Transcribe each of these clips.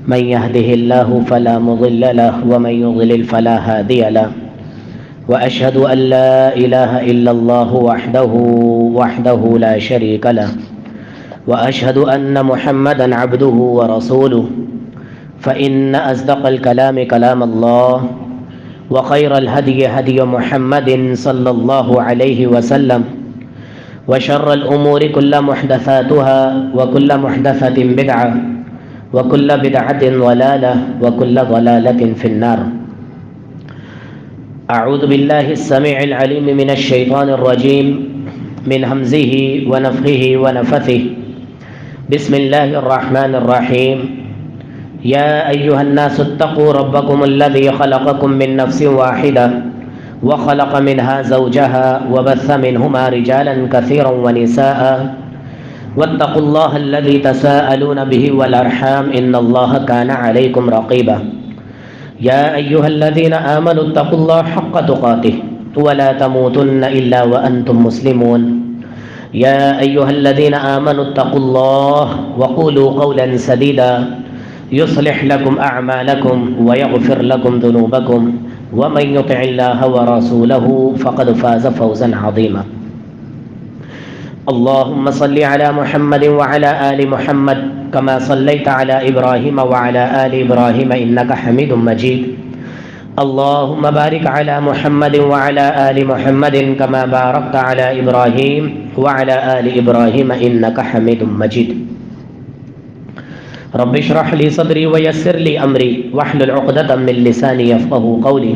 من يهده الله فلا مضل له ومن يضلل فلا هادي له وأشهد أن لا إله إلا الله وحده لا شريك له وأشهد أن محمدا عبده ورسوله فإن أصدق الكلام كلام الله وخير الهدي هدي محمد صلى الله عليه وسلم وشر الأمور كل محدثاتها وكل محدثة بدعة وكل بدعة ضلالة وكل ضلالة في النار. أعوذ بالله السميع العليم من الشيطان الرجيم من همزه ونفخه ونفثه. بسم الله الرحمن الرحيم. يا أيها الناس اتقوا ربكم الذي خلقكم من نفس واحدة وخلق منها زوجها وبث منهما رجالا كثيرا ونساء واتقوا الله الذي تساءلون به والأرحام إن الله كان عليكم رقيبا. يا أيها الذين آمنوا اتقوا الله حق تقاته ولا تموتن إلا وأنتم مسلمون. يا أيها الذين آمنوا اتقوا الله وقولوا قولا سديدا يصلح لكم أعمالكم ويغفر لكم ذنوبكم ومن يطع الله ورسوله فقد فاز فوزا عظيما. اللهم صل على محمد وعلى آل محمد كما صليت على إبراهيم وعلى آل إبراهيم إنك حميد مجيد. اللهم بارك على محمد وعلى آل محمد كما باركت على إبراهيم وعلى آل إبراهيم إنك حميد مجيد. رب اشرح لي صدري ويسر لي أمري واحلل عقدة من لساني يفقهوا قولي.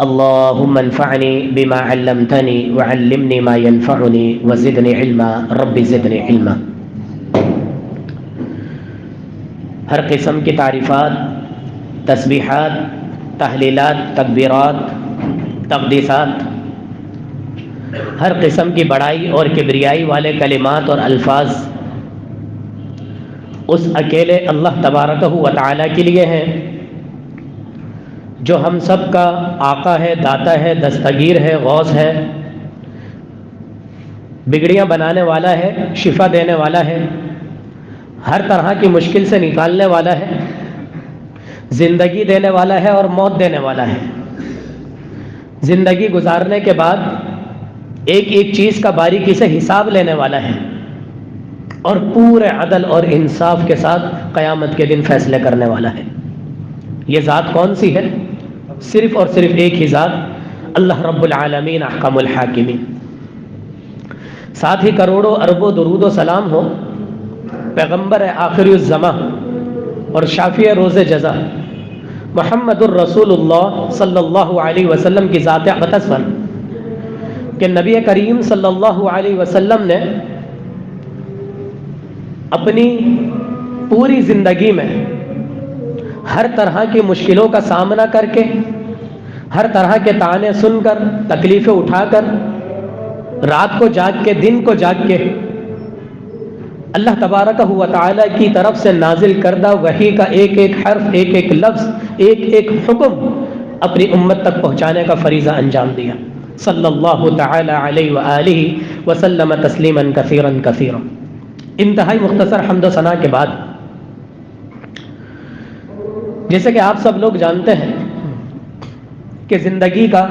اللهم انفعني بما علمتني وعلمني ما ينفعني وزدني علما رب زدني علما. ہر قسم کی تعریفات، تسبیحات، تحلیلات، تکبیرات، تقدیسات، ہر قسم کی بڑائی اور کبریائی والے کلمات اور الفاظ اس اکیلے اللہ تبارکہ و تعالیٰ کے لیے ہیں جو ہم سب کا آقا ہے، داتا ہے، دستگیر ہے، غوث ہے، بگڑیاں بنانے والا ہے، شفا دینے والا ہے، ہر طرح کی مشکل سے نکالنے والا ہے، زندگی دینے والا ہے اور موت دینے والا ہے. زندگی گزارنے کے بعد ایک ایک چیز کا باریکی سے حساب لینے والا ہے اور پورے عدل اور انصاف کے ساتھ قیامت کے دن فیصلے کرنے والا ہے. یہ ذات کون سی ہے؟ صرف اور صرف ایک ہی ذات، اللہ رب العالمین احکم الحاکمین. ساتھ ہی کروڑوں اربوں درود و سلام ہو پیغمبر آخری الزماں اور شافع روز جزا محمد الرسول اللہ صلی اللہ علیہ وسلم کی ذات اقدس پر کہ نبی کریم صلی اللہ علیہ وسلم نے اپنی پوری زندگی میں ہر طرح کی مشکلوں کا سامنا کر کے، ہر طرح کے طعنے سن کر، تکلیفیں اٹھا کر، رات کو جاگ کے، دن کو جاگ کے اللہ تبارکہ و تعالیٰ کی طرف سے نازل کردہ وحی کا ایک ایک حرف، ایک ایک لفظ، ایک ایک حکم اپنی امت تک پہنچانے کا فریضہ انجام دیا. صلی اللہ تعالی علیہ وآلہ وسلم تسلیما کثیرا کثیرا. انتہائی مختصر حمد و ثنا کے بعد، جیسے کہ آپ سب لوگ جانتے ہیں کہ زندگی کا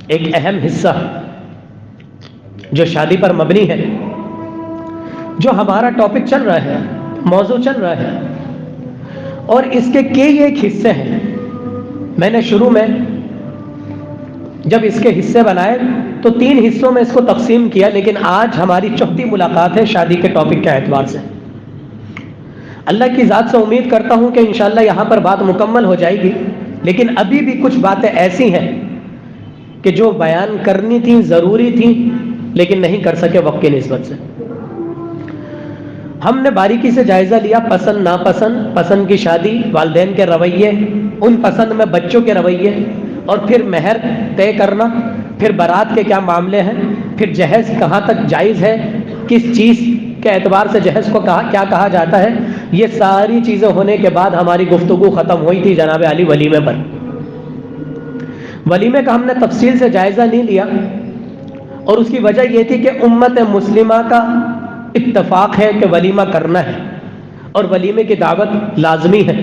ایک اہم حصہ جو شادی پر مبنی ہے، جو ہمارا ٹاپک چل رہا ہے، موضوع چل رہا ہے، اور اس کے کئی ایک حصے ہیں. میں نے شروع میں جب اس کے حصے بنائے تو 3 حصوں میں اس کو تقسیم کیا، لیکن آج ہماری چوتھی ملاقات ہے شادی کے ٹاپک کے اعتبار سے. اللہ کی ذات سے امید کرتا ہوں کہ انشاءاللہ یہاں پر بات مکمل ہو جائے گی، لیکن ابھی بھی کچھ باتیں ایسی ہیں کہ جو بیان کرنی تھیں، ضروری تھیں، لیکن نہیں کر سکے وقت کی نسبت سے. ہم نے باریکی سے جائزہ لیا پسند ناپسند، پسند کی شادی، والدین کے رویے، ان پسند میں بچوں کے رویے، اور پھر مہر طے کرنا، پھر بارات کے کیا معاملے ہیں، پھر جہیز کہاں تک جائز ہے، کس چیز کے اعتبار سے جہیز کو کیا کہا جاتا ہے. یہ ساری چیزیں ہونے کے بعد ہماری گفتگو ختم ہوئی تھی جناب علی ولیمے پر. ولیمے کا ہم نے تفصیل سے جائزہ نہیں لیا، اور اس کی وجہ یہ تھی کہ امت مسلمہ کا اتفاق ہے کہ ولیمہ کرنا ہے، اور ولیمے کی دعوت لازمی ہے۔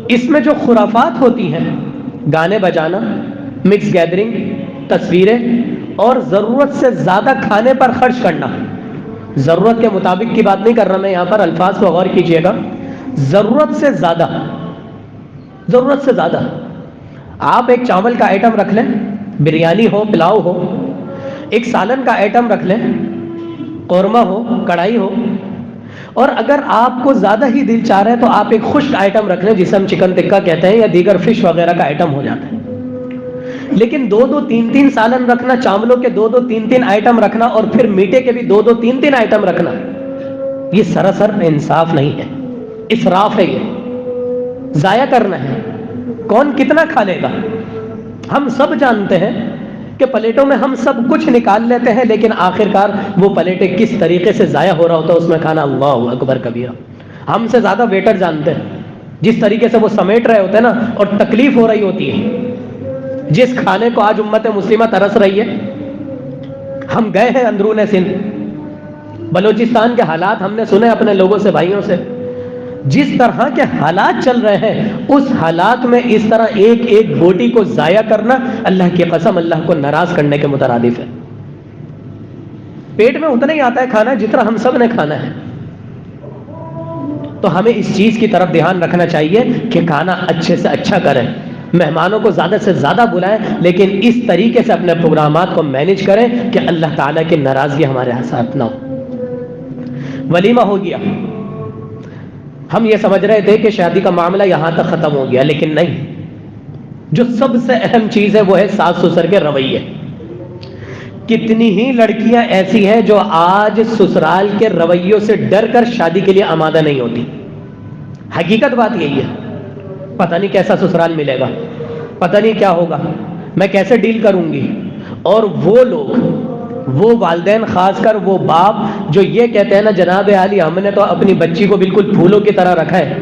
اس میں جو خرافات ہوتی ہیں، گانے بجانا، مکس گیدرنگ، تصویریں اور ضرورت سے زیادہ کھانے پر خرچ کرنا، ضرورت کے مطابق کی بات نہیں کر رہا میں یہاں پر، الفاظ کو غور کیجئے گا، ضرورت سے زیادہ، ضرورت سے زیادہ۔ آپ ایک چاول کا آئٹم رکھ لیں، بریانی ہو، پلاؤ ہو، ایک سالن کا آئٹم رکھ لیں، قورمہ ہو، کڑھائی ہو، اور اگر آپ کو زیادہ ہی دل چاہ رہا ہے تو آپ ایک خشک آئٹم رکھ لیں جسے ہم چکن ٹکا کہتے ہیں یا دیگر فش وغیرہ کا آئٹم ہو جاتا ہے۔ لیکن دو دو تین تین سالن رکھنا، چاولوں کے دو دو تین تین آئٹم رکھنا، اور پھر میٹھے کے بھی دو دو تین تین آئٹم رکھنا، یہ سراسر انصاف نہیں ہے، اسراف ہے، یہ ضائع کرنا ہے۔ کون کتنا کھا لے گا؟ ہم سب جانتے ہیں کہ پلیٹوں میں ہم سب کچھ نکال لیتے ہیں، لیکن آخرکار وہ پلیٹیں کس طریقے سے ضائع ہو رہا ہوتا ہے اس میں کھانا، اللہ اکبر کبیرہ۔ ہم سے زیادہ ویٹر جانتے ہیں جس طریقے سے وہ سمیٹ رہے ہوتے ہیں نا، اور تکلیف ہو رہی ہوتی ہے جس کھانے کو آج امت مسلمہ ترس رہی ہے۔ ہم گئے ہیں اندرون سندھ، بلوچستان کے حالات ہم نے سنے اپنے لوگوں سے، بھائیوں سے، جس طرح کے حالات چل رہے ہیں اس حالات میں اس طرح ایک ایک بوٹی کو ضائع کرنا اللہ کی قسم اللہ کو ناراض کرنے کے مترادف ہے۔ پیٹ میں اتنا ہی آتا ہے کھانا جتنا ہم سب نے کھانا ہے۔ تو ہمیں اس چیز کی طرف دھیان رکھنا چاہیے کہ کھانا اچھے سے اچھا کریں، مہمانوں کو زیادہ سے زیادہ بلائیں، لیکن اس طریقے سے اپنے پروگرامات کو مینیج کریں کہ اللہ تعالیٰ کی ناراضگی ہمارے ساتھ نہ ہو۔ ولیمہ ہو گیا، ہم یہ سمجھ رہے تھے کہ شادی کا معاملہ یہاں تک ختم ہو گیا، لیکن نہیں۔ جو سب سے اہم چیز ہے وہ ہے ساس سسر کے رویے۔ کتنی ہی لڑکیاں ایسی ہیں جو آج سسرال کے رویوں سے ڈر کر شادی کے لیے آمادہ نہیں ہوتی۔ حقیقت بات یہی ہے، پتہ نہیں کیسا سسرال ملے گا، پتہ نہیں کیا ہوگا، میں کیسے ڈیل کروں گی۔ اور وہ لوگ، وہ والدین، خاص کر وہ باپ جو یہ کہتے ہیں نا جناب عالی ہم نے تو اپنی بچی کو بالکل پھولوں کی طرح رکھا ہے،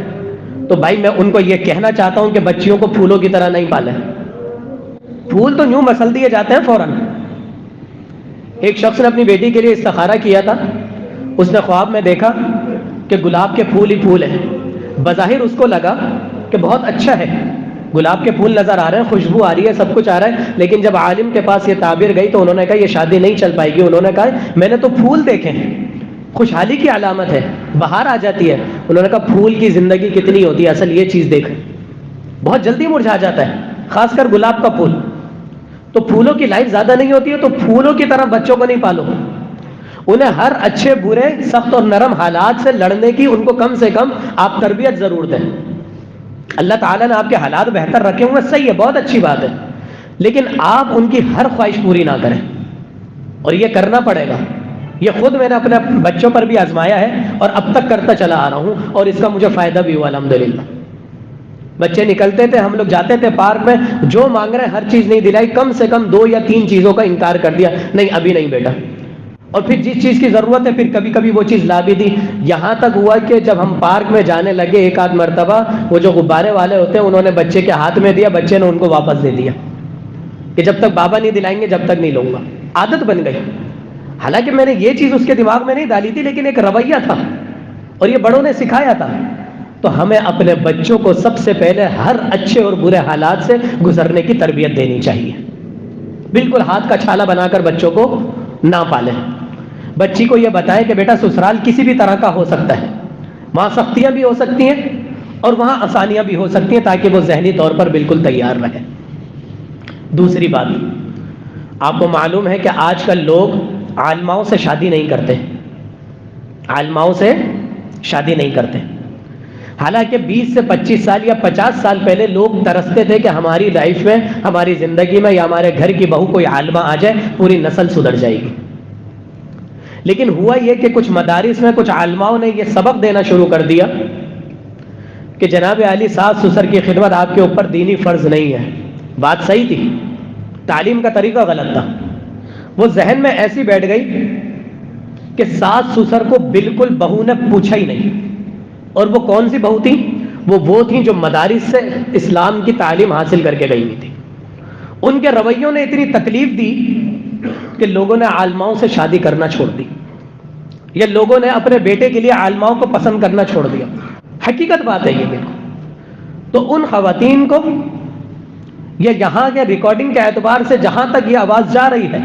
تو بھائی میں ان کو یہ کہنا چاہتا ہوں کہ بچیوں کو پھولوں کی طرح نہیں پالیں۔ پھول تو یوں مسل دیے جاتے ہیں فوراً۔ ایک شخص نے اپنی بیٹی کے لیے استخارہ کیا تھا، اس نے خواب میں دیکھا کہ گلاب کے پھول ہی پھول ہیں۔ بظاہر اس کو لگا کہ بہت اچھا ہے، گلاب کے پھول نظر آ رہے ہیں، خوشبو آ رہی ہے، سب کچھ آ رہا ہے، لیکن جب عالم کے پاس یہ تعبیر گئی تو انہوں نے کہا یہ شادی نہیں چل پائے گی۔ انہوں نے کہا میں نے تو پھول دیکھے ہیں، خوشحالی کی علامت ہے، بہار آ جاتی ہے۔ انہوں نے کہا پھول کی زندگی کتنی ہوتی ہے، اصل یہ چیز دیکھیں، بہت جلدی مرجھا جاتا ہے، خاص کر گلاب کا پھول۔ تو پھولوں کی لائف زیادہ نہیں ہوتی ہے، تو پھولوں کی طرح بچوں کو نہیں پالو، انہیں ہر اچھے برے سخت اور نرم حالات سے لڑنے کی ان کو کم سے کم آپ تربیت ضرور دیں۔ اللہ تعالیٰ نے آپ کے حالات بہتر رکھے ہوئے، صحیح ہے، بہت اچھی بات ہے، لیکن آپ ان کی ہر خواہش پوری نہ کریں، اور یہ کرنا پڑے گا۔ یہ خود میں نے اپنے بچوں پر بھی آزمایا ہے اور اب تک کرتا چلا آ رہا ہوں، اور اس کا مجھے فائدہ بھی ہوا الحمدللہ۔ بچے نکلتے تھے، ہم لوگ جاتے تھے پارک میں، جو مانگ رہے ہر چیز نہیں دلائی، کم سے کم 2 یا 3 چیزوں کا انکار کر دیا، نہیں ابھی نہیں بیٹا، اور پھر جس چیز کی ضرورت ہے پھر کبھی کبھی وہ چیز لا بھی دی۔ یہاں تک ہوا کہ جب ہم پارک میں جانے لگے ایک آدھ مرتبہ وہ جو غبارے والے ہوتے ہیں انہوں نے بچے کے ہاتھ میں دیا، بچے نے ان کو واپس دے دیا کہ جب تک بابا نہیں دلائیں گے جب تک نہیں لوں گا۔ عادت بن گئی، حالانکہ میں نے یہ چیز اس کے دماغ میں نہیں ڈالی تھی، لیکن ایک رویہ تھا اور یہ بڑوں نے سکھایا تھا۔ تو ہمیں اپنے بچوں کو سب سے پہلے ہر اچھے اور برے حالات سے گزرنے کی تربیت دینی چاہیے، بالکل ہاتھ کا چھالا بنا کر بچوں کو نہ پالیں۔ بچی کو یہ بتائے کہ بیٹا سسرال کسی بھی طرح کا ہو سکتا ہے، وہاں سختیاں بھی ہو سکتی ہیں اور وہاں آسانیاں بھی ہو سکتی ہیں، تاکہ وہ ذہنی طور پر بالکل تیار رہے۔ دوسری بات، آپ کو معلوم ہے کہ آج کل لوگ عالماؤں سے شادی نہیں کرتے، عالماؤں سے شادی نہیں کرتے، حالانکہ 20 سے 25 سال یا 50 سال پہلے لوگ ترستے تھے کہ ہماری لائف میں، ہماری زندگی میں یا ہمارے گھر کی بہو کوئی عالمہ آ جائے، پوری نسل سدھر جائے گی۔ لیکن ہوا یہ کہ کچھ مدارس میں کچھ عالماؤں نے یہ سبق دینا شروع کر دیا کہ جناب عالی ساس سسر کی خدمت آپ کے اوپر دینی فرض نہیں ہے۔ بات صحیح تھی، تعلیم کا طریقہ غلط تھا۔ وہ ذہن میں ایسی بیٹھ گئی کہ ساس سسر کو بالکل بہو نے پوچھا ہی نہیں، اور وہ کون سی بہو تھی؟ وہ تھیں جو مدارس سے اسلام کی تعلیم حاصل کر کے گئی ہوئی تھی۔ ان کے رویوں نے اتنی تکلیف دی کہ لوگوں نے عالماؤں سے شادی کرنا چھوڑ دی۔ یہ لوگوں نے اپنے بیٹے کے لیے عالماؤں کو پسند کرنا چھوڑ دیا. حقیقت بات ہے یہ بالکل. تو ان خواتین کو یہ یہاں کے ریکارڈنگ کے اعتبار سے جہاں تک یہ آواز جا رہی ہے،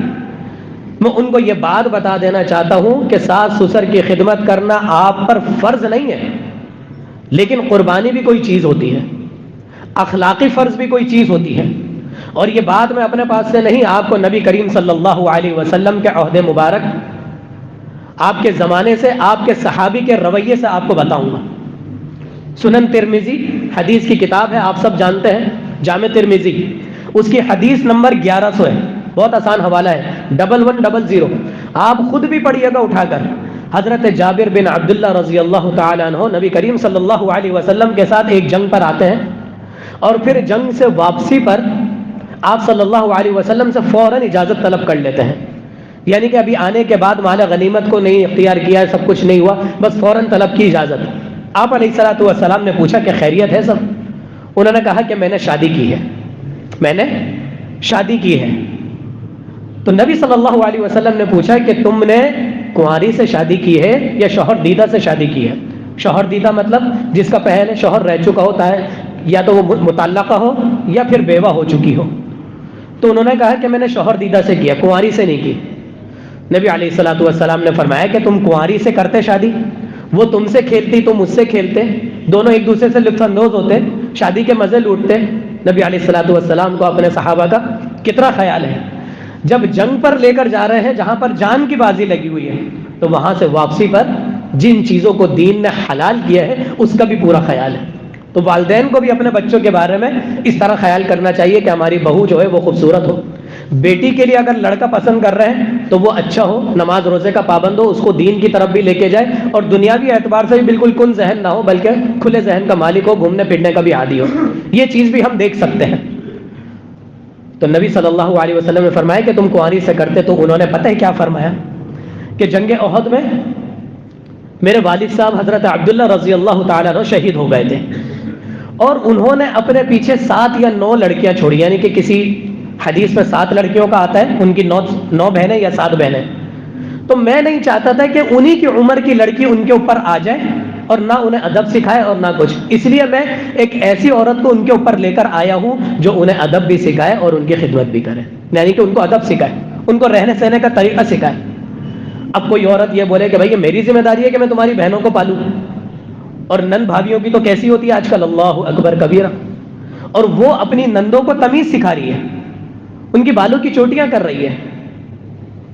میں ان کو یہ بات بتا دینا چاہتا ہوں کہ ساس سسر کی خدمت کرنا آپ پر فرض نہیں ہے، لیکن قربانی بھی کوئی چیز ہوتی ہے، اخلاقی فرض بھی کوئی چیز ہوتی ہے. اور یہ بات میں اپنے پاس سے نہیں، آپ کو نبی کریم صلی اللہ علیہ وسلم کے عہد مبارک، آپ کے زمانے سے، آپ کے صحابی کے رویے سے آپ کو بتاؤں گا. سنن ترمذی حدیث کی کتاب ہے، آپ سب جانتے ہیں، جامع ترمذی، اس کی حدیث نمبر 1100 ہے. بہت آسان حوالہ ہے، 1100. آپ خود بھی پڑھیے گا اٹھا کر. حضرت جابر بن عبداللہ رضی اللہ تعالیٰ عنہ نبی کریم صلی اللہ علیہ وسلم کے ساتھ ایک جنگ پر آتے ہیں، اور پھر جنگ سے واپسی پر آپ صلی اللہ علیہ وسلم سے فوراً اجازت طلب کر لیتے ہیں. یعنی کہ ابھی آنے کے بعد مال غنیمت کو نہیں اختیار کیا، سب کچھ نہیں ہوا، بس فوراً طلب کی اجازت. آپ علیہ الصلوۃ والسلام نے پوچھا کہ خیریت ہے سب؟ انہوں نے کہا کہ میں نے شادی کی ہے، میں نے شادی کی ہے. تو نبی صلی اللہ علیہ وسلم نے پوچھا کہ تم نے کنواری سے شادی کی ہے یا شوہر دیدہ سے شادی کی ہے؟ شوہر دیدہ مطلب جس کا پہلے شوہر رہ چکا ہوتا ہے، یا تو وہ مطلقہ ہو یا پھر بیوہ ہو چکی ہو. تو انہوں نے کہا کہ میں نے شوہر دیدہ سے کیا، کنواری سے نہیں کی. نبی علیہ الصلوۃ والسلام نے فرمایا کہ تم کنواری سے کرتے شادی، وہ تم سے کھیلتی، تم اس سے کھیلتے، دونوں ایک دوسرے سے لطف اندوز ہوتے، شادی کے مزے لوٹتے. نبی علیہ الصلوۃ والسلام کو اپنے صحابہ کا کتنا خیال ہے. جب جنگ پر لے کر جا رہے ہیں جہاں پر جان کی بازی لگی ہوئی ہے، تو وہاں سے واپسی پر جن چیزوں کو دین نے حلال کیا ہے اس کا بھی پورا خیال ہے. تو والدین کو بھی اپنے بچوں کے بارے میں اس طرح خیال کرنا چاہیے کہ ہماری بہو جو ہے وہ خوبصورت ہو. بیٹی کے لیے اگر لڑکا پسند کر رہے ہیں تو وہ اچھا ہو، نماز روزے کا پابند ہو، اس کو دین کی طرف بھی لے کے جائے، اور دنیاوی اعتبار سے بھی بالکل کن ذہن نہ ہو، بلکہ کھلے ذہن کا مالک ہو، گھومنے پھرنے کا بھی عادی ہو. یہ چیز بھی ہم دیکھ سکتے ہیں. تو نبی صلی اللہ علیہ وسلم نے فرمایا کہ تم کنواری سے کرتے. تو انہوں نے پتہ ہے کیا فرمایا کہ جنگ احد میں میرے والد صاحب حضرت عبداللہ رضی اللہ تعالیٰ عنہ شہید ہو گئے تھے، اور انہوں نے اپنے پیچھے 7 یا 9 لڑکیاں چھوڑی. یعنی کہ کسی حدیث میں 7 لڑکیوں کا آتا ہے، ان کی 9 بہنیں یا 7 بہنیں. تو میں نہیں چاہتا تھا کہ انہی کی عمر کی لڑکی ان کے اوپر آ جائے اور نہ انہیں ادب سکھائے اور نہ کچھ. اس لیے میں ایک ایسی عورت کو ان کے اوپر لے کر آیا ہوں جو انہیں ادب بھی سکھائے اور ان کی خدمت بھی کرے. یعنی کہ ان کو ادب سکھائے، ان کو رہنے سہنے کا طریقہ سکھائے. اب کوئی عورت یہ بولے کہ بھائی یہ میری ذمہ داری ہے کہ میں تمہاری بہنوں کو پالوں، اور نند بھابھیوں کی تو کیسی ہوتی ہے آج کل، اللہ اکبر کبیرہ. اور وہ اپنی نندوں کو تمیز سکھا رہی ہے، ان کی بالوں کی چوٹیاں کر رہی ہے،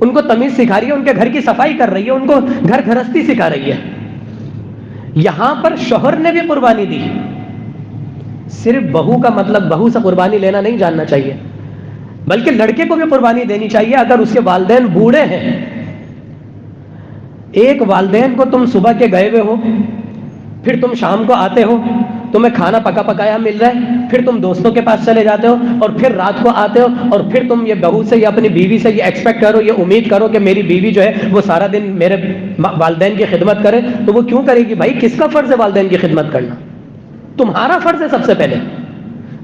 ان کو تمیز سکھا رہی ہے، ان کے گھر کی صفائی کر رہی ہے، ان کو گھر گھرستی سکھا رہی ہے. یہاں پر شوہر نے بھی قربانی دی. صرف بہو کا مطلب بہو سے قربانی لینا نہیں جاننا چاہیے، بلکہ لڑکے کو بھی قربانی دینی چاہیے اگر اس کے والدین بوڑھے ہیں. ایک والدین کو تم صبح کے گئے ہوئے ہو، پھر تم شام کو آتے ہو، تمہیں کھانا پکا پکایا مل رہا ہے، پھر تم دوستوں کے پاس چلے جاتے ہو، اور پھر رات کو آتے ہو، اور پھر تم یہ بہو سے یا اپنی بیوی سے یہ ایکسپیکٹ کرو، یہ امید کرو کہ میری بیوی جو ہے وہ سارا دن میرے والدین کی خدمت کرے. تو وہ کیوں کرے گی بھائی؟ کس کا فرض ہے والدین کی خدمت کرنا؟ تمہارا فرض ہے.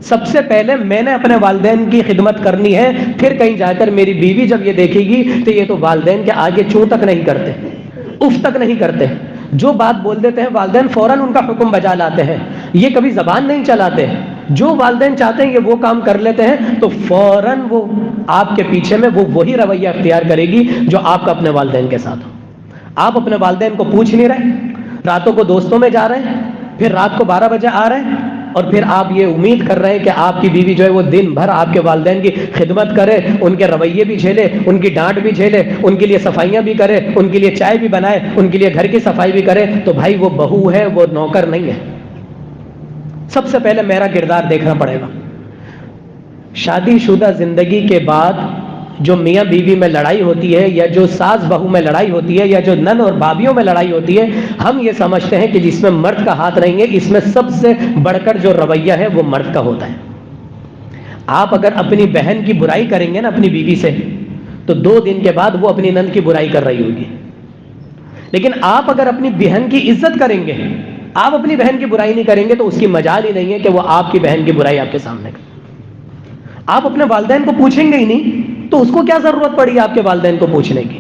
سب سے پہلے میں نے اپنے والدین کی خدمت کرنی ہے. پھر کہیں جا کر میری بیوی جب یہ دیکھے گی تو یہ تو والدین کے آگے چوں تک نہیں کرتے، اف تک نہیں کرتے. جو بات بول دیتے ہیں والدین فوراً ان کا حکم بجا لاتے ہیں، یہ کبھی زبان نہیں چلاتے. جو والدین چاہتے ہیں کہ وہ کام کر لیتے ہیں تو فوراً وہ آپ کے پیچھے میں وہی رویہ اختیار کرے گی جو آپ کا اپنے والدین کے ساتھ ہو. آپ اپنے والدین کو پوچھ نہیں رہے، راتوں کو دوستوں میں جا رہے ہیں، پھر رات کو 12 بجے آ رہے ہیں، اور پھر آپ یہ امید کر رہے ہیں کہ آپ کی بیوی جو ہے وہ دن بھر آپ کے والدین کی خدمت کرے، ان کے رویے بھی جھیلے، ان کی ڈانٹ بھی جھیلے، ان کے لیے صفائیاں بھی کرے، ان کے لیے چائے بھی بنائے، ان کے لیے گھر کی صفائی بھی کرے. تو بھائی وہ بہو ہے، وہ نوکر نہیں ہے. سب سے پہلے میرا کردار دیکھنا پڑے گا. شادی شدہ زندگی کے بعد جو میاں بیوی میں لڑائی ہوتی ہے، یا جو ساس بہو میں لڑائی ہوتی ہے، یا جو نن اور بھابھیوں میں لڑائی ہوتی ہے، ہم یہ سمجھتے ہیں کہ جس میں مرد کا ہاتھ نہیں ہے، اس میں سب سے بڑھ کر جو رویہ ہے وہ مرد کا ہوتا ہے. آپ اگر اپنی بہن کی برائی کریں گے نا اپنی بیوی سے، تو 2 دن کے بعد وہ اپنی نند کی برائی کر رہی ہوگی. لیکن آپ اگر اپنی بہن کی عزت کریں گے، آپ اپنی بہن کی برائی نہیں کریں گے، تو اس کی مجال ہی نہیں ہے کہ وہ آپ کی بہن کی برائی آپ کے سامنے کرے. آپ اپنے والدین کو پوچھیں گے ہی نہیں، تو اس کو کیا ضرورت پڑی آپ کے والدین کو پوچھنے کی؟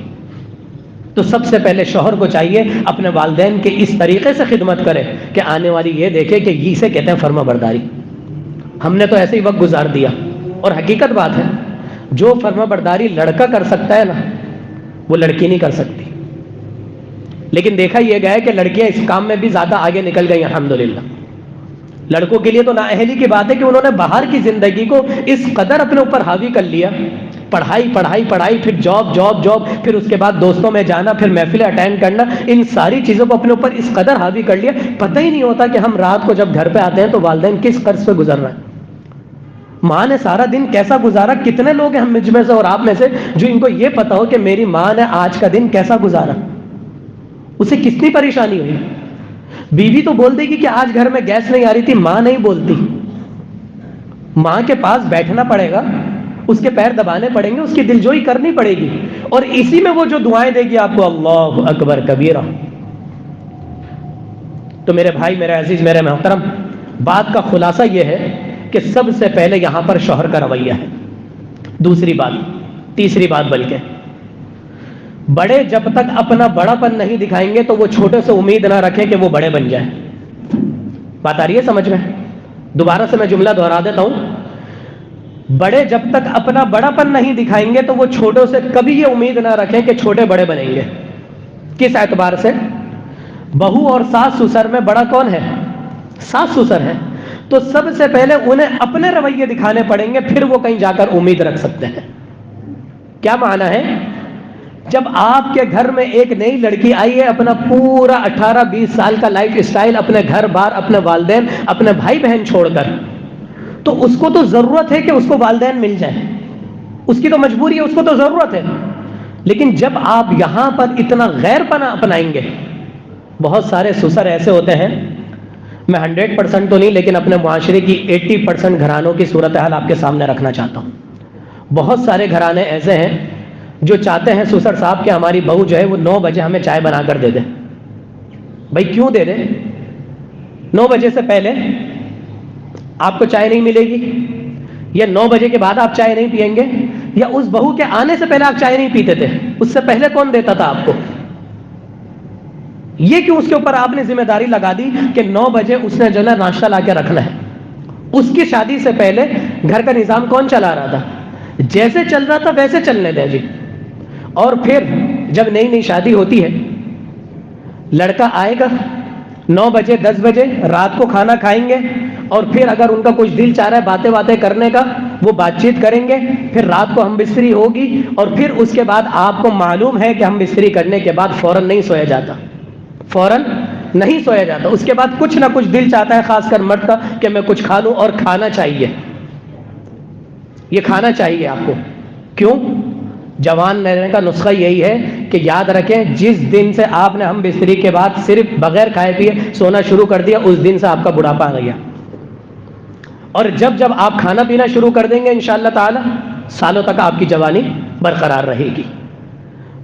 تو سب سے پہلے شوہر کو چاہیے اپنے والدین کے اس طریقے سے خدمت کرے کہ آنے والی یہ دیکھے کہ یہ سے کہتے ہیں فرما برداری. ہم نے تو ایسے ہی وقت گزار دیا, اور حقیقت بات ہے جو فرما برداری لڑکا کر سکتا ہے نا وہ لڑکی نہیں کر سکتی. لیکن دیکھا یہ گیا ہے کہ لڑکیاں اس کام میں بھی زیادہ آگے نکل گئی الحمدللہ. لڑکوں کے لیے تو نااہلی کی بات ہے کہ انہوں نے باہر کی زندگی کو اس قدر اپنے اوپر حاوی کر لیا, پڑھائی پڑھائی پڑھائی, پھر جاب جاب جاب, پھر اس کے بعد دوستوں میں جانا, پھر محفلیں اٹینڈ کرنا, ان ساری چیزوں کو اپنے اوپر اس قدر حاوی کر لیا پتہ ہی نہیں ہوتا کہ ہم رات کو جب گھر پہ آتے ہیں تو والدین کس قرض پہ گزر رہے ہیں, ماں نے سارا دن کیسا گزارا. کتنے لوگ ہیں ہم مجھ میں سے اور آپ میں سے جو ان کو یہ پتا ہو کہ میری ماں نے آج کا دن کیسا گزارا, اسے کتنی پریشانی ہوئی. بیوی تو بول دے گی کہ آج گھر میں گیس نہیں آ رہی تھی, ماں نہیں بولتی. ماں کے پاس بیٹھنا پڑے گا, اس کے پیر دبانے پڑیں گے, اس کی دلجوئی کرنی پڑے گی, اور اسی میں وہ جو دعائیں دے گی آپ کو اللہ اکبر کبیرہ. تو میرے بھائی, میرے عزیز, میرے محترم, بات کا خلاصہ یہ ہے کہ سب سے پہلے یہاں پر شوہر کا رویہ ہے. دوسری بات, تیسری بات بلکہ, بڑے جب تک اپنا بڑا پن نہیں دکھائیں گے تو وہ چھوٹے سے امید نہ رکھیں کہ وہ بڑے بن جائیں. بات آ رہی ہے سمجھ میں؟ دوبارہ سے میں جملہ دہرا دیتا ہوں. بڑے جب تک اپنا بڑا پن نہیں دکھائیں گے تو وہ چھوٹوں سے کبھی یہ امید نہ رکھیں کہ چھوٹے بڑے بنیں گے. کس اعتبار سے؟ بہو اور ساس سسر میں بڑا کون ہے؟ ساس سسر ہے. تو سب سے پہلے انہیں اپنے رویے دکھانے پڑیں گے, پھر وہ کہیں جا کر امید رکھ سکتے ہیں. کیا معنی ہے؟ جب آپ کے گھر میں ایک نئی لڑکی آئی ہے, اپنا پورا 18-20 سال کا لائف اسٹائل, اپنے گھر بار, اپنے والدین, اپنے بھائی بہن چھوڑ کر, تو اس کو تو ضرورت ہے کہ اس کو والدین مل جائیں, اس کی تو مجبوری ہے, اس کو تو ضرورت ہے. لیکن جب آپ یہاں پر اتنا غیر پنا اپنائیں گے, بہت سارے سسر ایسے ہوتے ہیں, میں 100% تو نہیں لیکن اپنے معاشرے کی 80% گھرانوں کی صورتحال آپ کے سامنے رکھنا چاہتا ہوں. بہت سارے گھرانے ایسے ہیں جو چاہتے ہیں سسر صاحب کہ ہماری بہو جو ہے وہ 9 بجے ہمیں چائے بنا کر دے دے. بھائی کیوں دے دے؟ 9 بجے سے پہلے آپ کو چائے نہیں ملے گی, یا 9 بجے کے بعد آپ چائے نہیں پیئیں گے, یا اس بہو کے آنے سے پہلے آپ چائے نہیں پیتے تھے, اس سے پہلے کون دیتا تھا آپ کو؟ یہ کیوں اس کے اوپر آپ نے ذمہ داری لگا دی کہ 9 بجے اس نے جو ہے ناشتہ لا کے رکھنا ہے؟ اس کی شادی سے پہلے گھر کا نظام کون چلا رہا تھا؟ جیسے چل رہا تھا ویسے چلنے دیں جی. اور پھر جب نئی نئی شادی ہوتی ہے, لڑکا آئے گا 9 بجے 10 بجے, رات کو کھانا کھائیں گے, اور پھر اگر ان کا کچھ دل چاہ رہا ہے باتیں باتیں کرنے کا, وہ بات چیت کریں گے, پھر رات کو ہم بستری ہوگی, اور پھر اس کے بعد آپ کو معلوم ہے کہ ہم بستری کرنے کے بعد فوراً نہیں سویا جاتا, فوراً نہیں سویا جاتا. اس کے بعد کچھ نہ کچھ دل چاہتا ہے, خاص کر مرد کا, کہ میں کچھ کھا لوں, اور کھانا چاہیے, یہ کھانا چاہیے آپ کو. کیوں؟ جوان رہنے کا نسخہ یہی ہے کہ یاد رکھیں, جس دن سے آپ نے ہم بستری کے بعد صرف بغیر کھائے پیے سونا شروع کر دیا, اس دن سے آپ کا بڑھاپا آ گیا. اور جب آپ کھانا پینا شروع کر دیں گے انشاءاللہ تعالی, سالوں تک آپ کی جوانی برقرار رہے گی.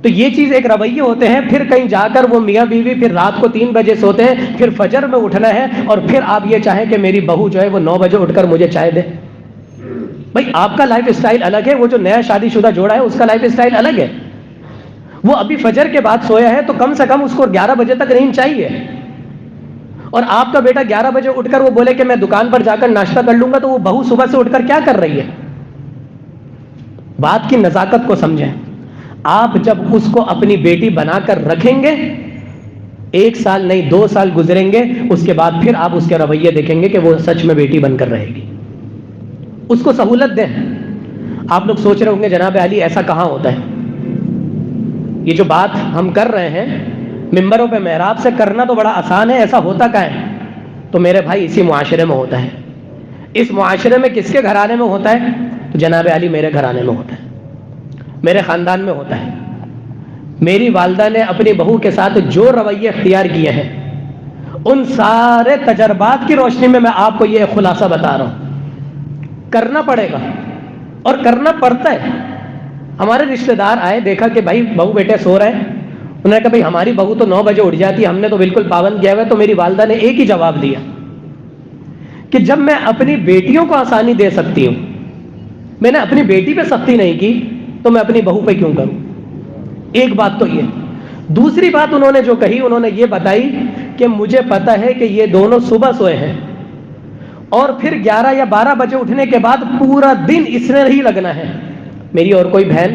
تو یہ چیز ایک رویے ہوتے ہیں. پھر کہیں جا کر وہ میاں بیوی پھر رات کو 3 بجے سوتے ہیں, پھر فجر میں اٹھنا ہے, اور پھر آپ یہ چاہیں کہ میری بہو جو ہے وہ 9 بجے اٹھ کر مجھے چائے دے. بھائی آپ کا لائف اسٹائل الگ ہے, وہ جو نیا شادی شدہ جوڑا ہے اس کا لائف اسٹائل الگ ہے. وہ ابھی فجر کے بعد سویا ہے تو کم سے کم اس کو 11 بجے تک نیند چاہیے. اور آپ کا بیٹا 11 بجے اٹھ کر وہ بولے کہ میں دکان پر جا کر ناشتہ کر لوں گا, تو وہ بہو صبح سے اٹھ کر کیا کر رہی ہے؟ بات کی نزاکت کو سمجھیں. آپ جب اس کو اپنی بیٹی بنا کر رکھیں گے, 1 سال نہیں 2 سال گزریں گے, اس کے بعد پھر آپ اس کے رویے دیکھیں گے کہ وہ سچ میں بیٹی بن کر رہے گی. اس کو سہولت دیں. آپ لوگ سوچ رہے ہوں گے جناب علی ایسا کہاں ہوتا ہے؟ یہ جو بات ہم کر رہے ہیں ممبروں پہ محراب سے کرنا تو بڑا آسان ہے, ایسا ہوتا کہاں ہے؟ تو میرے بھائی اسی معاشرے میں ہوتا ہے. اس معاشرے میں کس کے گھرانے میں ہوتا ہے؟ تو جناب علی میرے گھرانے میں ہوتا ہے, میرے خاندان میں ہوتا ہے. میری والدہ نے اپنی بہو کے ساتھ جو رویے اختیار کیے ہیں, ان سارے تجربات کی روشنی میں میں آپ کو یہ خلاصہ بتا رہا ہوں. کرنا پڑے گا اور کرنا پڑتا ہے. ہمارے رشتہ دار آئے, دیکھا کہ بھائی بہو بیٹے سو رہے ہیں, انہوں نے کہا بھائی ہماری بہو تو 9 بجے اٹھ جاتی ہے, ہم نے تو بالکل پابند کیا ہوا ہے. تو میری والدہ نے ایک ہی جواب دیا کہ جب میں اپنی بیٹیوں کو آسانی دے سکتی ہوں, میں نے اپنی بیٹی پہ سختی نہیں کی, تو میں اپنی بہو پہ کیوں کروں؟ ایک بات تو یہ. دوسری بات انہوں نے جو کہی، انہوں نے یہ بتائی کہ مجھے پتا ہے کہ یہ دونوں صبح سوئے ہیں اور پھر 11 یا 12 بجے اٹھنے کے بعد پورا دن اس نے ہی لگنا ہے. میری اور کوئی بہن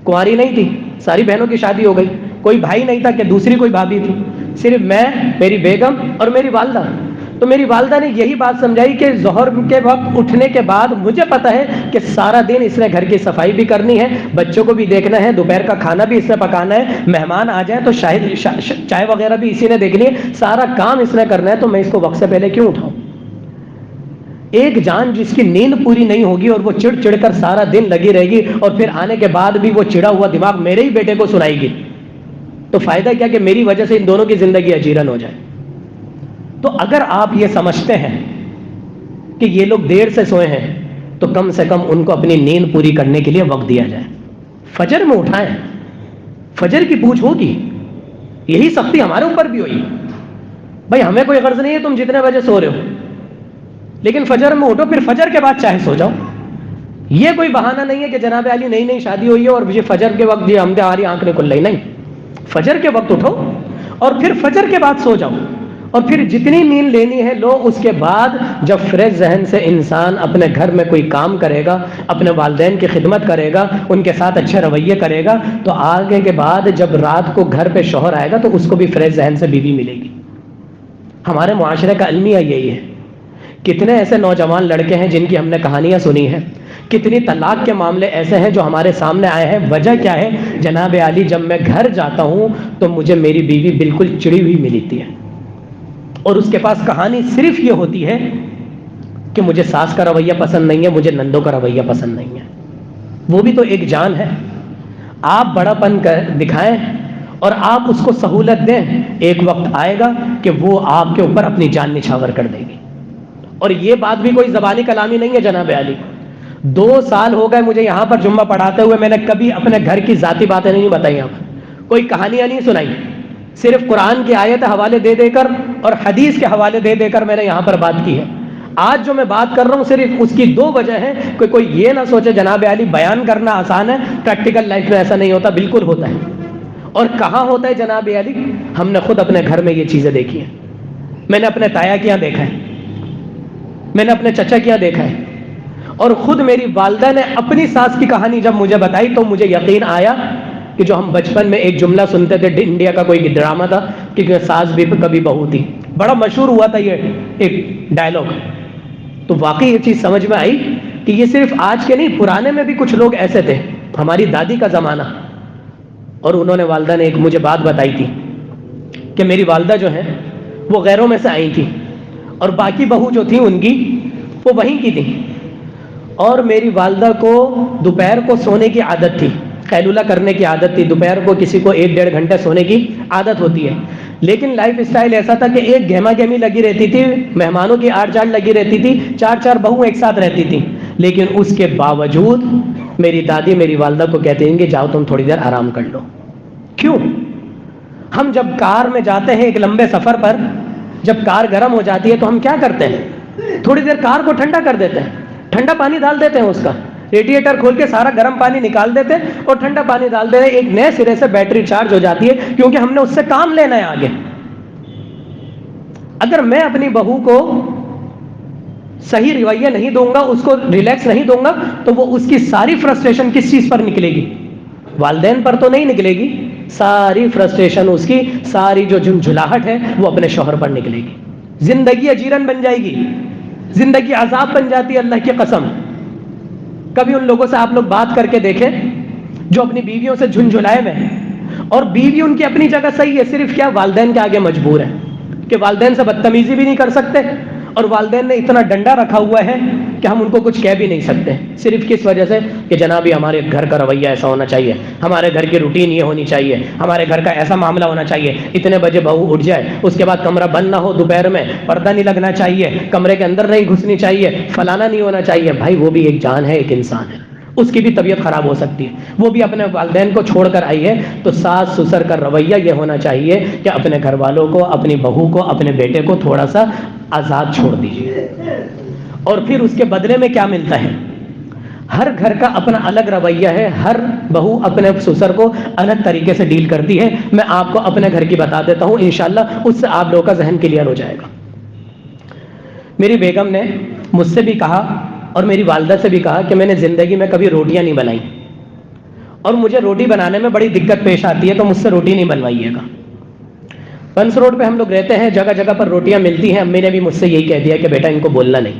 کنواری نہیں تھی، ساری بہنوں کی شادی ہو گئی. کوئی بھائی نہیں تھا کہ دوسری کوئی بھابھی تھی، صرف میں، میری بیگم اور میری والدہ. تو میری والدہ نے یہی بات سمجھائی کہ ظہر کے وقت اٹھنے کے بعد مجھے پتا ہے کہ سارا دن اس نے گھر کی صفائی بھی کرنی ہے، بچوں کو بھی دیکھنا ہے، دوپہر کا کھانا بھی اس نے پکانا ہے، مہمان آ جائیں تو شاید چائے وغیرہ بھی اسی نے دیکھنی ہے، سارا کام اس نے کرنا ہے، تو میں اس کو وقت سے پہلے کیوں اٹھاؤں؟ ایک جان جس کی نیند پوری نہیں ہوگی اور وہ چڑ چڑ کر سارا دن لگی رہے گی اور پھر آنے کے بعد بھی وہ چڑا ہوا دماغ میرے ہی بیٹے کو سنائے گی، تو فائدہ کیا کہ میری وجہ سے ان دونوں کی زندگی اجیرن ہو جائے. تو اگر آپ یہ سمجھتے ہیں کہ یہ لوگ دیر سے سوئے ہیں تو کم سے کم ان کو اپنی نیند پوری کرنے کے لیے وقت دیا جائے. فجر میں اٹھائیں، فجر کی پوچھ ہوگی. یہی سختی ہمارے اوپر بھی ہوئی. بھائی ہمیں کوئی غرض نہیں ہے تم جتنے بجے سو رہے ہو، لیکن فجر میں اٹھو، پھر فجر کے بعد چاہے سو جاؤ. یہ کوئی بہانہ نہیں ہے کہ جناب علی نئی نئی شادی ہوئی ہے اور یہ فجر کے وقت ہماری آنکھ نہیں کھل رہی. نہیں، فجر کے وقت اٹھو اور پھر فجر کے بعد سو جاؤ، اور پھر جتنی نیند لینی ہے لو. اس کے بعد جب فریش ذہن سے انسان اپنے گھر میں کوئی کام کرے گا، اپنے والدین کی خدمت کرے گا، ان کے ساتھ اچھے رویے کرے گا، تو آگے کے بعد جب رات کو گھر پہ شوہر آئے گا تو اس کو بھی فریش ذہن سے بیوی ملے گی. ہمارے معاشرے کا المیہ یہی ہے. کتنے ایسے نوجوان لڑکے ہیں جن کی ہم نے کہانیاں سنی ہیں، کتنی طلاق کے معاملے ایسے ہیں جو ہمارے سامنے آئے ہیں. وجہ کیا ہے؟ جناب علی جب میں گھر جاتا ہوں تو مجھے میری بیوی بالکل چڑی ہوئی ملتی ہے، اور اس کے پاس کہانی صرف یہ ہوتی ہے کہ مجھے ساس کا رویہ پسند نہیں ہے، مجھے نندوں کا رویہ پسند نہیں ہے. وہ بھی تو ایک جان ہے. آپ بڑا پن دکھائیں اور آپ اس کو سہولت دیں، ایک وقت آئے گا کہ وہ آپ کے اوپر اپنی جان نچھاور کر دے گی. اور یہ بات بھی کوئی زبانی کلامی نہیں ہے جناب علی. 2 سال ہو گئے مجھے یہاں پر جمعہ پڑھاتے ہوئے، میں نے کبھی اپنے گھر کی ذاتی باتیں نہیں بتائی، یہاں پر کوئی کہانیاں نہیں سنائی. صرف قرآن کی آیت حوالے دے دے کر اور حدیث کے حوالے دے دے کر میں نے یہاں پر بات کی ہے. آج جو میں بات کر رہا ہوں صرف اس کی 2 وجہ ہیں کہ کوئی یہ نہ سوچے جناب علی بیان کرنا آسان ہے، پریکٹیکل لائف میں ایسا نہیں ہوتا. بالکل ہوتا ہے. اور کہاں ہوتا ہے جناب علی؟ ہم نے خود اپنے گھر میں یہ چیزیں دیکھی ہیں. میں نے اپنے تایا کے یہاں دیکھا ہے، میں نے اپنے چچا کے یہاں دیکھا ہے، اور خود میری والدہ نے اپنی ساس کی کہانی جب مجھے بتائی تو مجھے یقین آیا کہ جو ہم بچپن میں ایک جملہ سنتے تھے، انڈیا کا کوئی ڈرامہ تھا کہ ساس بھی کبھی بہو تھی، بڑا مشہور ہوا تھا یہ ایک ڈائلاگ. تو واقعی یہ چیز سمجھ میں آئی کہ یہ صرف آج کے نہیں، پرانے میں بھی کچھ لوگ ایسے تھے، ہماری دادی کا زمانہ. اور انہوں نے، والدہ نے ایک مجھے بات بتائی تھی کہ میری والدہ جو ہیں وہ غیروں میں سے آئی تھی اور باقی بہو جو تھی ان کی وہ وہیں کی تھی. اور میری والدہ کو دوپہر کو سونے کی عادت تھی، قیلولہ کرنے کی عادت تھی. دوپہر کو کسی کو 1-1.5 گھنٹے سونے کی عادت ہوتی ہے، لیکن لائف اسٹائل ایسا تھا کہ ایک گہما گہمی لگی رہتی تھی، مہمانوں کی آڑ چاڑ لگی رہتی تھی، 4 بہو ایک ساتھ رہتی تھی. لیکن اس کے باوجود میری دادی میری والدہ کو کہتی ہیں کہ جاؤ تم تھوڑی دیر آرام کر لو. کیوں؟ ہم جب کار میں جاتے ہیں ایک لمبے سفر پر، جب کار گرم ہو جاتی ہے تو ہم کیا کرتے ہیں؟ تھوڑی دیر کار کو ٹھنڈا کر دیتے ہیں، ٹھنڈا پانی ڈال دیتے ہیں، اس کا ریڈیٹر کھول کے سارا گرم پانی نکال دیتے ہیں اور ٹھنڈا پانی ڈال دیتے ہیں. ایک نئے سرے سے بیٹری چارج ہو جاتی ہے کیونکہ ہم نے اس سے کام لینا ہے آگے. اگر میں اپنی بہو کو صحیح رویہ نہیں دوں گا، اس کو ریلیکس نہیں دوں گا، تو وہ اس کی ساری فرسٹریشن کس چیز پر نکلے گی؟ والدین پر تو نہیں نکلے گی. ساری فرسٹریشن اس کی، ساری جو جھنجھلاہٹ ہے وہ اپنے شوہر پر نکلے گی. زندگی اجیرن بن جائے گی، زندگی عذاب بن جاتی ہے. اللہ کی قسم، کبھی ان لوگوں سے آپ لوگ بات کر کے دیکھیں جو اپنی بیویوں سے جھنجھلائے ہوئے ہیں، اور بیوی ان کی اپنی جگہ صحیح ہے، صرف کیا والدین کے آگے مجبور ہے کہ والدین سے بدتمیزی بھی نہیں کر سکتے، اور والدین نے اتنا ڈنڈا رکھا ہوا ہے کہ ہم ان کو کچھ کہہ بھی نہیں سکتے. صرف کس وجہ سے کہ جناب یہ ہمارے گھر کا رویہ ایسا ہونا چاہیے، ہمارے گھر کی روٹین یہ ہونی چاہیے، ہمارے گھر کا ایسا معاملہ ہونا چاہیے، اتنے بجے بہو اٹھ جائے، اس کے بعد کمرہ بند نہ ہو، دوپہر میں پردہ نہیں لگنا چاہیے، کمرے کے اندر نہیں گھسنی چاہیے، فلانا نہیں ہونا چاہیے. بھائی وہ بھی ایک جان ہے، ایک انسان ہے، اس کی بھی طبیعت خراب ہو سکتی ہے. وہ بھی اپنے والدین کو چھوڑ کر آئی ہے. تو ساس سسر کا رویہ یہ ہونا چاہیے کہ اپنے گھر والوں کو، اپنی بہو کو، اپنے بیٹے کو تھوڑا سا آزاد چھوڑ دیجیے. اور پھر اس کے بدلے میں کیا ملتا ہے؟ ہر گھر کا اپنا الگ رویہ ہے، ہر بہو اپنے سسر کو الگ طریقے سے ڈیل کرتی ہے. میں آپ کو اپنے گھر کی بتا دیتا ہوں، انشاءاللہ اس سے آپ لوگوں کا ذہن کلیئر ہو جائے گا. میری بیگم نے مجھ سے بھی کہا اور میری والدہ سے بھی کہا کہ میں نے زندگی میں کبھی روٹیاں نہیں بنائی، اور مجھے روٹی بنانے میں بڑی دقت پیش آتی ہے، تو مجھ سے روٹی نہیں بنوائیے گا. بنس روڈ پہ ہم لوگ رہتے ہیں، جگہ جگہ پر روٹیاں ملتی ہیں. امی نے بھی مجھ سے یہی کہہ دیا کہ بیٹا ان کو بولنا نہیں،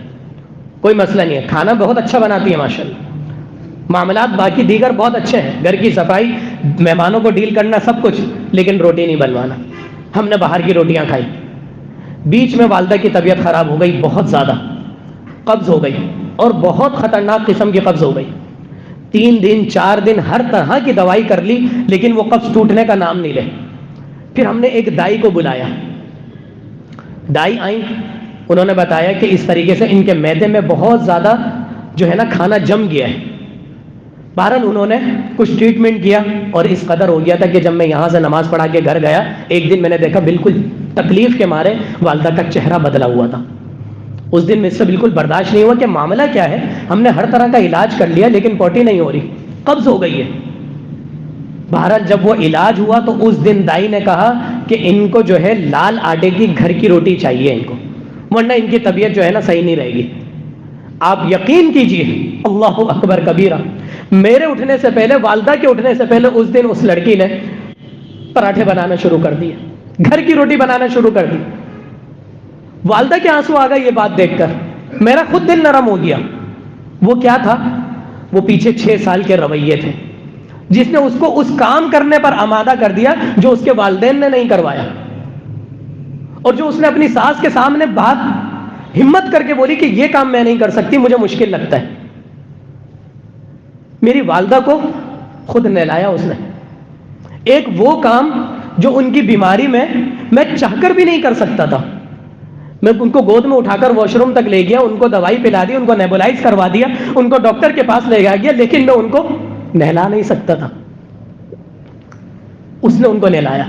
کوئی مسئلہ نہیں ہے. کھانا بہت اچھا بناتی ہے ماشاءاللہ، معاملات باقی دیگر بہت اچھے ہیں، گھر کی صفائی، مہمانوں کو ڈیل کرنا، سب کچھ، لیکن روٹی نہیں بنوانا. ہم نے باہر کی روٹیاں کھائی. بیچ میں والدہ کی طبیعت خراب ہو گئی، بہت زیادہ قبض ہو گئی، اور بہت خطرناک قسم کی قبض ہو گئی. 3 دن 4 دن ہر طرح کی دوائی کر لی، لیکن وہ قبض ٹوٹنے کا نام نہیں لے. پھر ہم نے ایک دائی کو بلایا. دائی آئیں، انہوں نے بتایا کہ اس طریقے سے ان کے معدے میں بہت زیادہ جو ہے نا کھانا جم گیا ہے. بہرحال انہوں نے کچھ ٹریٹمنٹ کیا، اور اس قدر ہو گیا تھا کہ جب میں یہاں سے نماز پڑھا کے گھر گیا، ایک دن میں نے دیکھا بالکل تکلیف کے مارے والدہ کا چہرہ بدلا ہوا تھا. اس دن مجھ سے بالکل برداشت نہیں ہوا کہ معاملہ کیا ہے. ہم نے ہر طرح کا علاج کر لیا، لیکن پوٹی نہیں ہو رہی، قبض ہو گئی ہے. بہرحال جب وہ علاج ہوا تو اس دن دائی نے کہا کہ ان کو جو ہے لال آٹے کی گھر کی روٹی چاہیے ان کو، ورنہ ان کی طبیعت جو ہے نا صحیح نہیں رہے گی. آپ یقین کیجئے، اللہ اکبر کبیرہ، میرے اٹھنے سے پہلے، والدہ کے اٹھنے سے پہلے اس دن اس لڑکی نے پراٹھے بنانا شروع کر دیے، گھر کی روٹی بنانا شروع کر دی. والدہ کے آنسو آ گئے یہ بات دیکھ کر، میرا خود دل نرم ہو گیا. وہ کیا تھا؟ وہ پیچھے 6 سال کے رویے تھے، جس نے اس کو اس کام کرنے پر آمادہ کر دیا جو اس کے والدین نے نہیں کروایا، اور جو اس نے اپنی ساس کے سامنے بات ہمت کر کے بولی کہ یہ کام میں نہیں کر سکتی، مجھے مشکل لگتا ہے. میری والدہ کو خود نہلایا اس نے. ایک وہ کام جو ان کی بیماری میں چاہ کر بھی نہیں کر سکتا تھا. میں ان کو گود میں اٹھا کر واش روم تک لے گیا، ان کو دوائی پلا دی، ان کو نیبولائز کروا دیا، ان کو ڈاکٹر کے پاس لے گیا، لیکن میں ان کو نہلا نہیں سکتا تھا. اس نے ان کو نہلایا.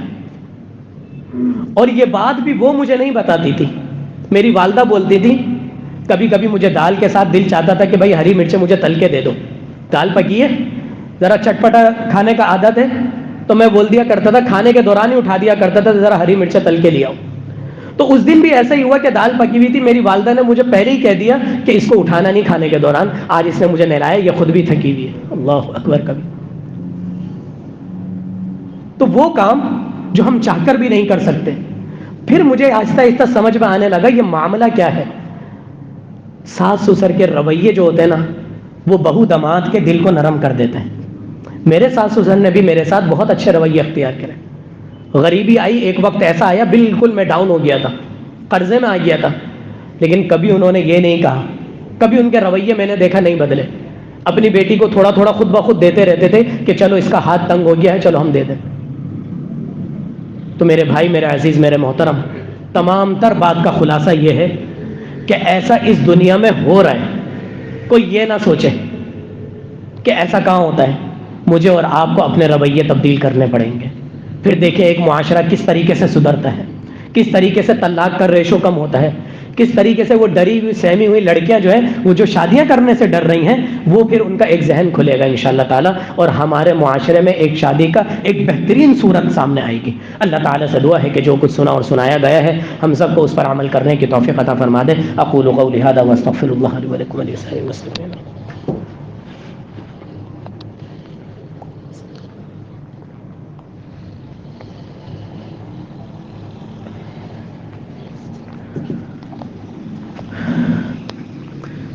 اور یہ بات بھی وہ مجھے نہیں بتاتی تھی. میری والدہ بولتی تھی کبھی کبھی مجھے دال کے ساتھ دل چاہتا تھا کہ بھائی ہری مرچیں مجھے تل کے دے دو، دال پکی ہے، ذرا چٹپٹا کھانے کا عادت ہے، تو میں بول دیا کرتا تھا، کھانے کے دوران ہی اٹھا دیا کرتا تھا، ذرا ہری مرچیں تل کے لے آؤ. تو اس دن بھی ایسا ہی ہوا کہ دال پکی ہوئی تھی. میری والدہ نے مجھے پہلے ہی کہہ دیا کہ اس کو اٹھانا نہیں کھانے کے دوران، آج اس نے مجھے نہلایا، یہ خود بھی تھکی ہوئی ہے. اللہ اکبر کبھی. تو وہ کام جو ہم چاہ کر بھی نہیں کر سکتے. پھر مجھے آہستہ آہستہ سمجھ میں آنے لگا یہ معاملہ کیا ہے. ساس سسر کے رویے جو ہوتے ہیں نا، وہ بہو داماد کے دل کو نرم کر دیتے ہیں. میرے ساس سسر نے بھی میرے ساتھ بہت اچھے رویے اختیار کرے. غریبی آئی، ایک وقت ایسا آیا بالکل میں ڈاؤن ہو گیا تھا، قرضے میں آ گیا تھا، لیکن کبھی انہوں نے یہ نہیں کہا، کبھی ان کے رویے میں نے دیکھا نہیں بدلے. اپنی بیٹی کو تھوڑا تھوڑا خود بخود دیتے رہتے تھے کہ چلو اس کا ہاتھ تنگ ہو گیا ہے، چلو ہم دے دیں. تو میرے بھائی، میرے عزیز، میرے محترم، تمام تر بات کا خلاصہ یہ ہے کہ ایسا اس دنیا میں ہو رہا ہے. کوئی یہ نہ سوچے کہ ایسا کہاں ہوتا ہے. مجھے اور آپ کو اپنے رویے تبدیل کرنے پڑیں گے. پھر دیکھیں ایک معاشرہ کس طریقے سے سدھرتا ہے، کس طریقے سے طلاق کا ریشو کم ہوتا ہے، کس طریقے سے وہ ڈری ہوئی سہمی ہوئی لڑکیاں جو ہیں، وہ جو شادیاں کرنے سے ڈر رہی ہیں، وہ پھر ان کا ایک ذہن کھلے گا انشاءاللہ تعالی، اور ہمارے معاشرے میں ایک شادی کا ایک بہترین صورت سامنے آئے گی. اللہ تعالیٰ سے دعا ہے کہ جو کچھ سنا اور سنایا گیا ہے ہم سب کو اس پر عمل کرنے کی توفیق عطا فرما دے. اقول قولی ھذا واستغفر اللہ لی ولکم ولسائر المسلمین.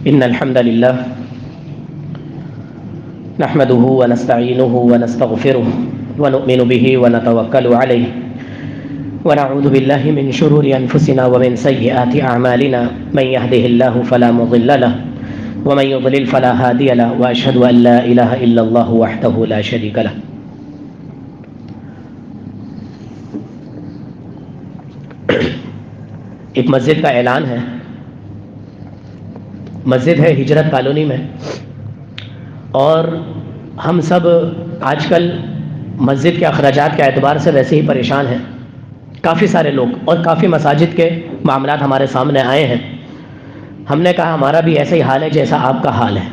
إن الحمد لله نحمده ونستعينه ونستغفره ونؤمن به ونتوكل عليه ونعوذ بالله من شرور أنفسنا ومن سيئات أعمالنا من يهده الله فلا مضل له ومن يضلل فلا هادي له وأشهد أن لا إله إلا الله وحده لا شريك له. ایک مسجد کا اعلان ہے. مسجد ہے ہجرت کالونی میں، اور ہم سب آج کل مسجد کے اخراجات کے اعتبار سے ویسے ہی پریشان ہیں. کافی سارے لوگ اور کافی مساجد کے معاملات ہمارے سامنے آئے ہیں. ہم نے کہا ہمارا بھی ایسا ہی حال ہے جیسا آپ کا حال ہے.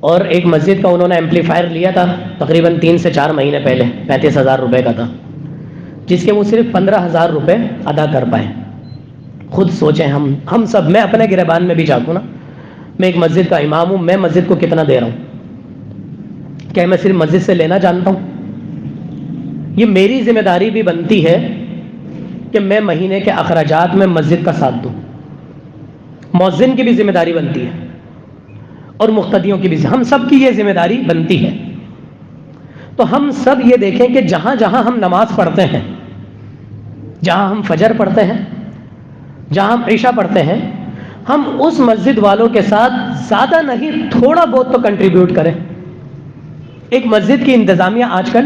اور ایک مسجد کا انہوں نے ایمپلیفائر لیا تھا تقریباً 3 سے 4 مہینے پہلے، 35,000 روپے کا تھا، جس کے وہ صرف 15,000 روپے ادا کر پائے۔ خود سوچیں ہم سب، میں اپنے گریبان میں بھی جھانکوں نا، میں ایک مسجد کا امام ہوں، میں مسجد کو کتنا دے رہا ہوں؟ کیا میں صرف مسجد سے لینا جانتا ہوں؟ یہ میری ذمہ داری بھی بنتی ہے کہ میں مہینے کے اخراجات میں مسجد کا ساتھ دوں۔ مؤذن کی بھی ذمہ داری بنتی ہے اور مقتدیوں کی بھی، ہم سب کی یہ ذمہ داری بنتی ہے۔ تو ہم سب یہ دیکھیں کہ جہاں جہاں ہم نماز پڑھتے ہیں، جہاں ہم فجر پڑھتے ہیں، جہاں ہم عشاء پڑھتے ہیں، ہم اس مسجد والوں کے ساتھ زیادہ نہیں تھوڑا بہت تو کنٹریبیوٹ کریں۔ ایک مسجد کی انتظامیہ آج کل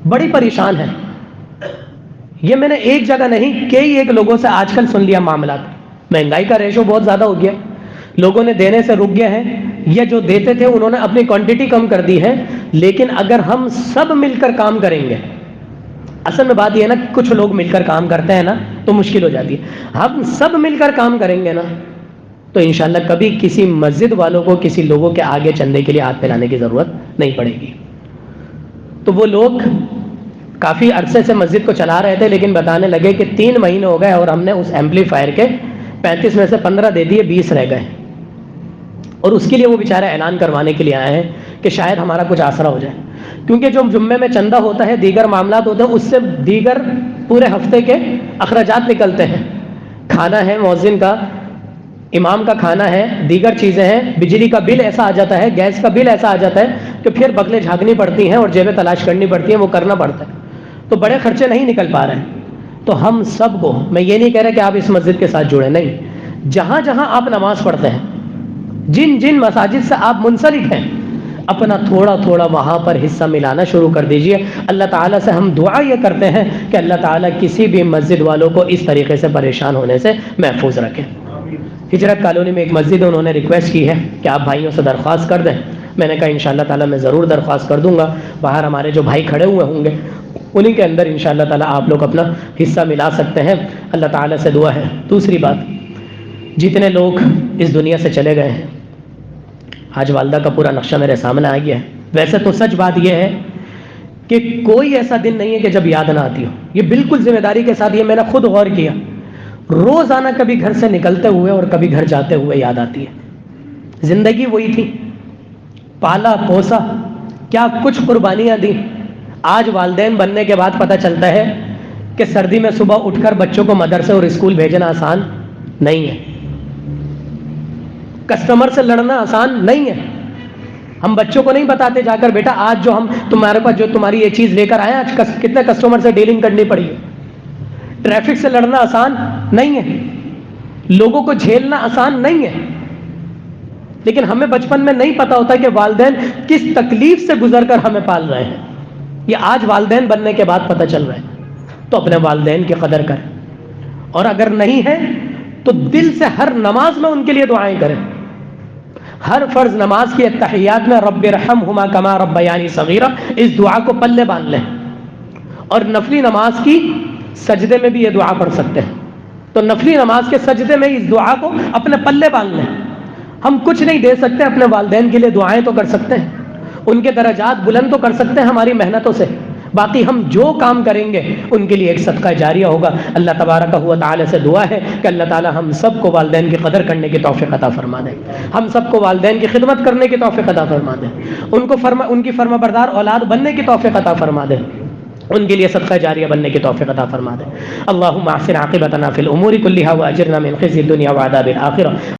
بڑی پریشان ہے، یہ میں نے ایک جگہ نہیں کئی ایک لوگوں سے آج کل سن لیا معاملات۔ مہنگائی کا ریشو بہت زیادہ ہو گیا، لوگوں نے دینے سے رک گئے ہیں، یا جو دیتے تھے انہوں نے اپنی کوانٹٹی کم کر دی ہے۔ لیکن اگر ہم سب مل کر کام کریں گے، اصل میں بات یہ ہے نا، کچھ لوگ مل کر کام کرتے ہیں نا تو مشکل ہو جاتی ہے، ہم سب مل کر کام کریں گے نا تو انشاءاللہ کبھی کسی مسجد والوں کو کسی لوگوں کے آگے چلنے کے لیے ہاتھ پھیلانے کی ضرورت نہیں پڑے گی۔ تو وہ لوگ کافی عرصے سے مسجد کو چلا رہے تھے، لیکن بتانے لگے کہ 3 مہینے ہو گئے اور ہم نے اس ایمپلیفائر کے 35 میں سے 15 دے دیے، 20 رہ گئے، اور اس کے لیے وہ بیچارے اعلان کروانے کے لیے آئے ہیں کہ شاید ہمارا کچھ آسرا ہو جائے، کیونکہ جو جمعے میں چندہ ہوتا ہے، دیگر معاملات ہوتے ہیں، اس سے دیگر پورے ہفتے کے اخراجات نکلتے ہیں، کھانا ہے مؤذن کا، امام کا کھانا ہے، دیگر چیزیں ہیں، بجلی کا بل ایسا آ جاتا ہے، گیس کا بل ایسا آ جاتا ہے کہ پھر بغلیں جھانکنی پڑتی ہیں اور جیبیں تلاش کرنی پڑتی ہیں، وہ کرنا پڑتا ہے، تو بڑے خرچے نہیں نکل پا رہے ہیں۔ تو ہم سب کو، میں یہ نہیں کہہ رہا کہ آپ اس مسجد کے ساتھ جڑیں، نہیں، جہاں جہاں آپ نماز پڑھتے ہیں، جن جن مساجد سے آپ منسلک ہیں، اپنا تھوڑا تھوڑا وہاں پر حصہ ملانا شروع کر دیجئے۔ اللہ تعالیٰ سے ہم دعا یہ کرتے ہیں کہ اللہ تعالیٰ کسی بھی مسجد والوں کو اس طریقے سے پریشان ہونے سے محفوظ رکھے۔ ہجرت کالونی میں ایک مسجد ہے، انہوں نے ریکویسٹ کی ہے کہ آپ بھائیوں سے درخواست کر دیں۔ میں نے کہا انشاءاللہ تعالیٰ میں ضرور درخواست کر دوں گا، باہر ہمارے جو بھائی کھڑے ہوئے ہوں گے انہیں کے اندر انشاءاللہ تعالیٰ آپ لوگ اپنا حصہ ملا سکتے ہیں۔ اللہ تعالیٰ سے دعا ہے۔ دوسری بات، جتنے لوگ اس دنیا سے چلے گئے ہیں، آج والدہ کا پورا نقشہ میرے سامنے آ گیا ہے۔ ویسے تو سچ بات یہ ہے کہ کوئی ایسا دن نہیں ہے کہ جب یاد نہ آتی ہو، یہ بالکل ذمہ داری کے ساتھ، یہ میں نے خود غور کیا، روزانہ کبھی گھر سے نکلتے ہوئے اور کبھی گھر جاتے ہوئے یاد آتی ہے۔ زندگی وہی تھی، پالا پوسا، کیا کچھ قربانیاں دی۔ آج والدین بننے کے بعد پتہ چلتا ہے کہ سردی میں صبح اٹھ کر بچوں کو مدرسے اور اسکول بھیجنا آسان نہیں ہے، کسٹمر سے لڑنا آسان نہیں ہے۔ ہم بچوں کو نہیں بتاتے جا کر بیٹا آج جو ہم تمہارے پاس جو تمہاری یہ چیز لے کر آئے آج کتنے کسٹمر سے ڈیلنگ کرنی پڑی ہے۔ ٹریفک سے لڑنا آسان نہیں ہے، لوگوں کو جھیلنا آسان نہیں ہے، لیکن ہمیں بچپن میں نہیں پتا ہوتا کہ والدین کس تکلیف سے گزر کر ہمیں پال رہے ہیں، یہ آج والدین بننے کے بعد پتہ چل رہا ہے۔ تو اپنے والدین کی قدر کریں، اور اگر نہیں ہے تو دل سے ہر نماز میں ان کے لیے دعائیں کریں۔ ہر فرض نماز کی اتحیات میں رب ارحمہما کما ربیانی صغیرہ، اس دعا کو پلے باندھ لیں، اور نفلی نماز کی سجدے میں بھی یہ دعا پڑھ سکتے ہیں، تو نفلی نماز کے سجدے میں اس دعا کو اپنے پلے باندھ لیں۔ ہم کچھ نہیں دے سکتے، اپنے والدین کے لیے دعائیں تو کر سکتے ہیں، ان کے درجات بلند تو کر سکتے ہیں ہماری محنتوں سے، باقی ہم جو کام کریں گے ان کے لیے ایک صدقہ جاریہ ہوگا۔ اللہ تبارک و تعالی سے دعا ہے کہ اللہ تعالی ہم سب کو والدین کی قدر کرنے کی توفیق عطا فرما دے، ہم سب کو والدین کی خدمت کرنے کی توفیق عطا فرما دے، ان کی فرما بردار اولاد بننے کی توفیق عطا فرما دے، ان کے لیے صدقہ جاریہ بننے کی توفیق عطا فرما دے۔ اللہم احسن عاقبتنا فی الامور کلها واجرنا من خزي الدنیا وعذاب الآخرہ۔